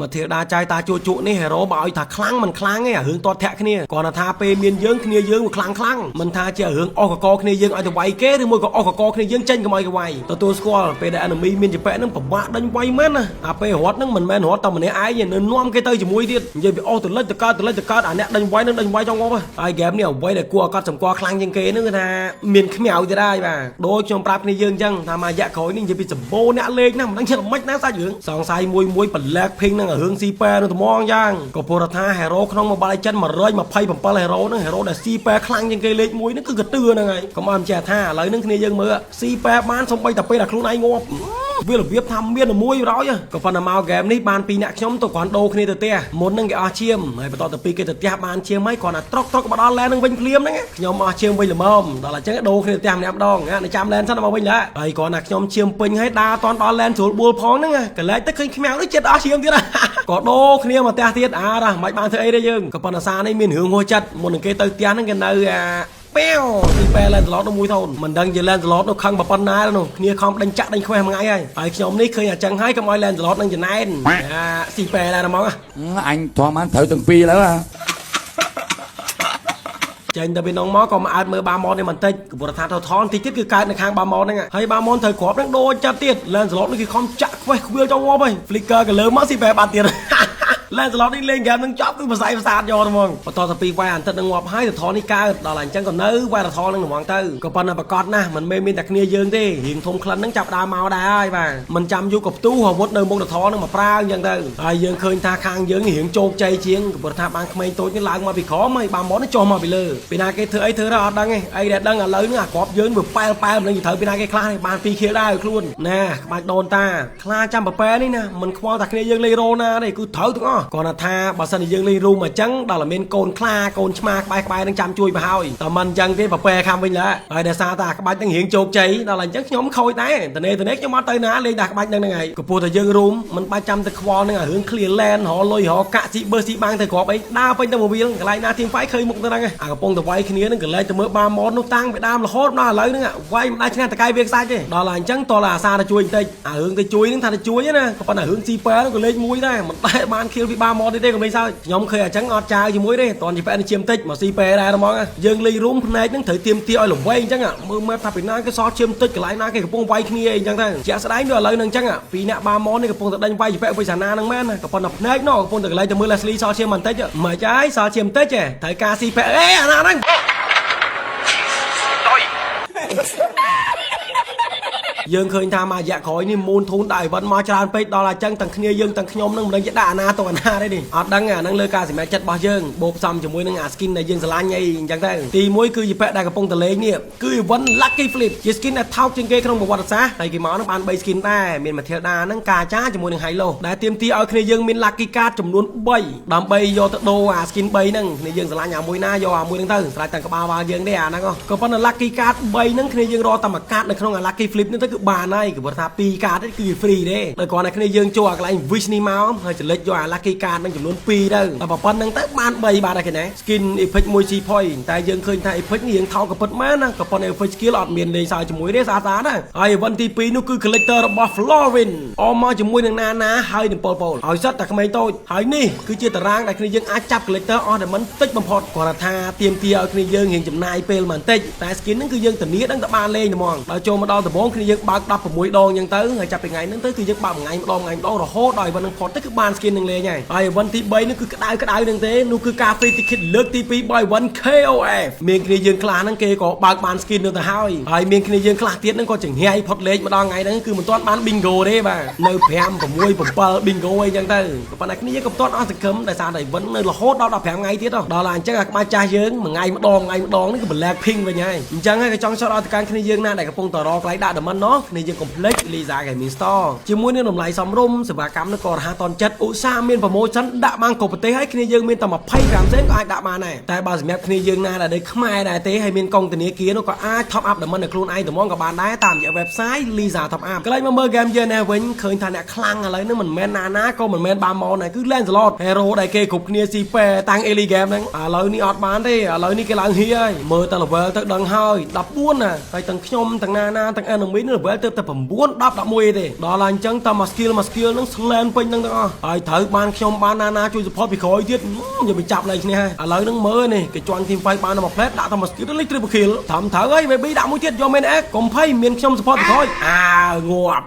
มาเทียดาใจตาจุนี่เฮโร่บ่อยถ้าคลั่งมันคลั่งไงหึงตัวแทะเนี่ยก่อนท่าเปเมียนเยื้องเนี่ยเยื้องมันคลั่งมันท่าเจ้าหึงออกกอเนี่ยเยื้องอาจจะไวเก้หรือมือก็ออกกอเนี่ยเยื้องเจนก็ไม่ก็ไวตัวสกอลเปได้อันมีเมียนจะแปะนั่งผมบ้าดันไวแม่นะเปหัวนั่งมันแม่หัวต่อมันเนี่ยไอ้เนี่ยน้อมcái tay chỉ mũiទៀតនិយាយពីអូទៅលេចទៅកើតអាអ្នកដេញវាយនឹងដេញវាយចង់ងប់ហើយហ្គេមនេះអ្វីដែលគួរគាត់សម្គាល់ខ្លាំងជាងគេហ្នឹងគឺថាមានខ្មៅទៀតហើយបាទដូចខ្ញុំប្រាប់គ្នាយើងអញ្ចឹងថាមួយរយៈក្រោយនេះនិយាយពីសម្បូរអ្នកលេងណាមិនដឹងចិត្តមិនណាសាច់រឿងសង្ស័យមួយបលែកភីងនឹងរឿងស៊ីប៉ែនឹងត្មងយ៉ាងក៏ព្រោះថាហេរ៉ូក្នុង Mobile Legends 127ហេរ៉ូហ្នឹងហេរ៉ូដែលស៊ីប៉ែខ្លាំងជាងគេលេខ1ហ្នឹងគឺកតឿហ្នឹងហើយកុំឲ្យចេះថាឥឡូវហ្នឹងគ្នាយើងមើលស៊ីប៉ែបានសំបីតែពេលដែលខ្លួនឯងងាប់វារបៀបថាមានមួយរយក៏ប៉ុន្តែមកហ្គេមនេះបានពីអ្នកខ្ញុំទៅគ្រាន់ដូរគ្នាទៅផ្ទះមុនហ្នឹងគេអស់ឈាមហើយបន្តទៅពីគេទៅផ្ទះបានឈាមហើយគ្រាន់តែត្រកមកដល់ឡែននឹងវិញភ្លាមហ្នឹងខ្ញុំអស់ឈាមវិញល្មមដល់អញ្ចឹងដូរគ្នាទៅផ្ទះម្នាក់ម្ដងណាចាំឡែនសិនមកវិញឡើយហើយគ្រាន់តែខ្ញុំឈាមពេញហើយដើរអត់ដល់ឡែនស្រួលបួលផងហ្នឹងកលែកទៅឃើញខ្មៅនេះចិត្តអស់ឈាមទៀតក៏ដូរគ្នាមកផ្ទះទៀតអាមិនបានធ្វើអីទេយើងក៏ប៉ុន្តែសារនេះមានរឿងហួចចិត្តមុននឹងគេទៅផ្ទះហ្នឹងគេនៅប៉ែវទីប៉ែឡែនត្រឡប់ទៅមួយធូនមិនដឹងជាឡែនត្រឡប់ទៅខឹងប៉ុណ្ណានោះគ្នាខំដេញចាក់ដេញខ្វេះមួយថ្ងៃហើយខ្ញុំនេះឃើញអាចឹងហើយកុំឲ្យឡែនត្រឡប់នឹងចំណែនស៊ីប៉ែឡែនហ្មងអញធំបានត្រូវទាំងពីរแล้วចេញទៅពីនងមកក៏មកអើតមើលបាម៉ុននេះបន្តិចកពុរថាទៅថនតិចទៀតគឺកើតនៅខាងបាម៉ុនហ្នឹងហើយបាម៉ុនត្រូវគ្រាប់ហ្នឹងដូចចាត់ទៀតឡែនត្រឡប់នេះគឺខំចាក់ខ្វេះខ្វៀលចង់ងាប់ហើយ flicker ក៏លើមកស៊ីប៉ែបាត់ទៀតឡែនត្រឡប់នេះលេងហ្គេមនឹងចប់គឺបស័យបសាទយកហ្មងបន្តទៅពីវាយអាទិត្យនឹងងាប់ហើយទៅថននេះកើតដល់អញ្ចឹងក៏នៅវាយទៅថននឹងហ្មងទៅក៏ប៉ុន្តែប្រកាសណាស់មិនមែនមានតែគ្នាយើងទេរៀងធំក្លិនហ្នឹងចាប់ដើមមកដែរហើយបាទមិនចាំយូរក៏ផ្ទុះអាវុធនៅមុខទៅថននឹងមកប្រើអញ្ចឹងទៅហើយយើងឃើញថាខាងយើងរៀងជោគជ័យជាងក៏ព្រោះថាបានក្មេងតូចនេះឡើងមកពីក្រោមហើយបាម៉ុននេះចុះមកពីលើពីណាគេធ្វើអីធ្វើដល់អត់ដឹងទេអីដែលដឹងឥឡូវនេះអាក្របយើងវាប៉ែលមិនដឹងត្រូវពីណាគេខ្លះបាន2ខៀលដែរខ្លួនណាក្បាច់ដូនតាខ្លាចាំប្រប៉ែនេះណាមិនខ្វល់តែគ្នាយើងលេងរ៉ូណាទេគឺត្រូវទាំងអស់គាត់ថាបើសិនជាយើងលេងរូមអញ្ចឹងដល់តែមានកូនខ្លាកូនឆ្មាក្បែរនឹងចាំជួយបើហើយតែមិនអញ្ចឹងទេប្រប៉ែខាំវិញឡើយហើយដោយសារតែក្បាច់នឹងរៀងជោគជ័យដល់អញ្ចឹងខ្ញុំខូចដែរតនេខ្ញុំអត់ទៅណាលេងតែក្បាច់នឹងហ្នឹងហើយក៏ពោលតែយើងរូមមិនបាច់ចាំទៅខ្វល់នឹងរឿង clear land រលុយរកាក់ស៊ីបឺស៊ីបាំងទៅគ្រាប់អីដើរពេញទៅមួយវាលកន្លែងណាទីមហ្វាយឃើញមុខទៅហ្នឹងអាកំពុងតែវាយគ្នានឹងកន្លែងទៅមើលបាម៉ុននោះតាំងពីដើមរហូតដល់ឥឡូវហ្នឹងវាយមិនដាច់ឆ្ងាយតកែវាខ្សាច់ទេដល់អញ្ចឹងតអាសាទៅជួយបន្តិចអារឿងទៅជួយហ្នឹងថាទៅជួយណាក៏ប៉ុន្តែរឿងស៊ីប៉ែហ្នឹងក៏លេខ1ដែរមិនតែបានខៀលពីបាម៉ុនទេក៏មិនសើចខ្ញុំឃើញអញ្ចឹងអត់ចាវជាមួយទេតនជាប៉ែនេះជាមតិចមកស៊ីប៉ែដែរហ្មងយើងលេងរួមផ្នែកហ្នឹងត្រូវទៀមទាឲ្យល្វែងអញ្ចឹងមើលម៉ែថាពីណាគេសល់ជាមតិចកន្លែងណាគេកំពុងវាយគ្នាអីអញ្ចឹងទៅជាក់ស្ដែងដូចឥឡូវហ្នឹងអញ្ចឹងពីអ្នកបាម៉ុននេះកំពុងតែដេញវាយជាប៉ែវិសាណាហ្នឹងមែនក៏ប៉ុន្តែផ្នែកនោះកំពុងតែកន្លែងទៅមើល Leslie សល់ជាមបន្តិចមិនចាយសល់ជាមតិចត្រូវការស៊ីប៉ែអេអាណាហ្នឹងយើងឃើញថាមួយរយៈក្រោយនេះមូនធូនដល់អីវ៉ាន់មកច្រើនពេកដល់អញ្ចឹងទាំងគ្នាយើងទាំងខ្ញុំនឹងមិនដឹងជាដាក់អាណាទៅអាណាទេនេះអត់ដឹងអាហ្នឹងលើការសម្រេចចិត្តរបស់យើងបូកផ្សំជាមួយនឹងអា skin ដែលយើងស្រឡាញ់អីអញ្ចឹងទៅទី1គឺជាប៉ែដែលកំពុងតលេងនេះគឺ Event Lucky Flip ជា skin ដែលថោកជាងគេក្នុងប្រវត្តិសាស្ត្រហើយគេមកនឹងបាន3 skin ដែរមាន Matilda ហ្នឹងកាចាជាមួយនឹង Hilo ដែលទាមទារឲ្យគ្នាយើងមាន Lucky Card ចំនួន3ដើម្បីយកទៅដូរអា skin 3ហ្នឹងគ្នាយើងស្រឡាញ់អាមួយណាយកអាមួយហ្នឹងទៅស្រេចតែក្បាលវាយើងទេអាហ្នឹងក៏ប៉ុន្តែ Lucky Card 3ហ្នឹងគ្នាយើងរកតែមួយកាតនៅក្នុងអា Lucky Flip នេះទៅគឺបានហើយគឺថា2កាតគឺ free ទេដោយគ្រាន់តែគ្នាយើងចូលអាកន្លែង wish នេះមកហើយចលិចយកអា lucky card នឹងចំនួន2ទៅតែប៉ុណ្្នឹងទៅបាន3បាទហើយគេណា skin epic 1 C point តែយើងឃើញថា epic នេះរៀងថោកក៏ពិតមែនណាក៏ប៉ុន្តែ epic skill អត់មានលេងសើជាមួយទេស្អាតណាហើយ event ទី2នោះគឺ collector របស់ Florin អមមកជាមួយនឹងណាហើយនឹងពលឲ្យសិតតែក្មេងតូចហើយនេះគឺជាតារាងដែលគ្នាយើងអាចចាប់ collector អស់តែមិនតិចបំផុតគាត់ថាទៀមទាឲ្យគ្នាយើងរៀងចំណាយពេលបន្តិចតែ skin ហ្នឹងគឺយើងធានាដឹងតែបានលេងហ្មងដល់ចូលមកដល់ដំបូងគ្នាយើងបើក16ដងអញ្ចឹងទៅហើយចាប់ពីថ្ងៃហ្នឹងទៅគឺយើងបើកម្ដងរហូតដល់ event នឹងផុតទៅគឺបាន skin នឹងលេងហើយ event ទី3នេះគឺក្តៅហ្នឹងទេនោះគឺការ free ticket លើកទី2 by event KOF មានគ្នាយើងខ្លះហ្នឹងគេក៏បើកបាន skin ទៅហើយមានគ្នាយើងខ្លះទៀតហ្នឹងក៏ចង្ហែផុតលេខម្ដងថ្ងៃហ្នឹងគឺមិនទាន់បាន bingo ទេបាទនៅ5 6 7 bingo អីចឹងទៅក៏ប៉ុន្តែគ្នាយើងក៏មិនទាន់អស់សង្ឃឹមដោយសារតែ event នៅរហូតដល់15ថ្ងៃទៀតដល់អញ្ចឹងអាក្បាច់ចាស់យើងមួយថ្ងៃម្ដងនេះគឺ black pink វិញហើយអញ្ចឹងហើយក៏ចង់ចោទឲ្យទៅកាន់គ្នាយើងណាដែលកំពុងតរកន្លែងដាក់ diamond នោះគ្នាយើង complete Lisa Gaming Store ជាមួយនឹងតម្លៃសមរម្យសេវាកម្មនឹងក៏រហ័សទាន់ចិត្តឧស្សាហ៍មាន promotion ដាក់បានគ្រប់ប្រទេសហើយគ្នាយើងមានតែ25សេនក៏អាចដាក់បានដែរតែបើសម្រាប់គ្នាយើងណាដែលនៅខ្មែរដែរទេហើយមានកងធនាគារនោះក៏អាច top up diamond នៅខ្លួនឯងត្មងក៏បានដែរតាមរយៈ website Lisa Top Up កន្លែងមកមើល game យើងនេះវិញឃើញថាអ្នកខ្លាំងឥឡូវនេះមិនមែនណាក៏មិនមែនបាម៉ុនដែរគឺ Lancelot hero ដែលគេគ្រប់គ្នាស៊ីប៉ែតាំង Ellie Game ហ្នឹងឥឡូវនេះអត់បានទេឥឡូវនេះគេឡើងហៀហើយមើលតែ level ទៅដឹងហើយ14ណាហើយទាំងខ្ញុំទាំងណាទាំង enemy នេះ level level ទៅតែ9 10 11ទេដល់ឡើងអញ្ចឹងតែមក skill ហ្នឹង slam ពេញហ្នឹងទាំងអស់ហើយត្រូវបានខ្ញុំបានណាជួយ support ពីក្រោយទៀតយកទៅចាប់លេងគ្នាហើយឥឡូវហ្នឹងមើលនេះគេជន់ team fight បានមក plate ដាក់តែមក skill លេង triple kill ត្រឹមត្រូវហើយ baby ដាក់មួយទៀតយក main egg កុំភ័យមានខ្ញុំ support ពីក្រោយងាប់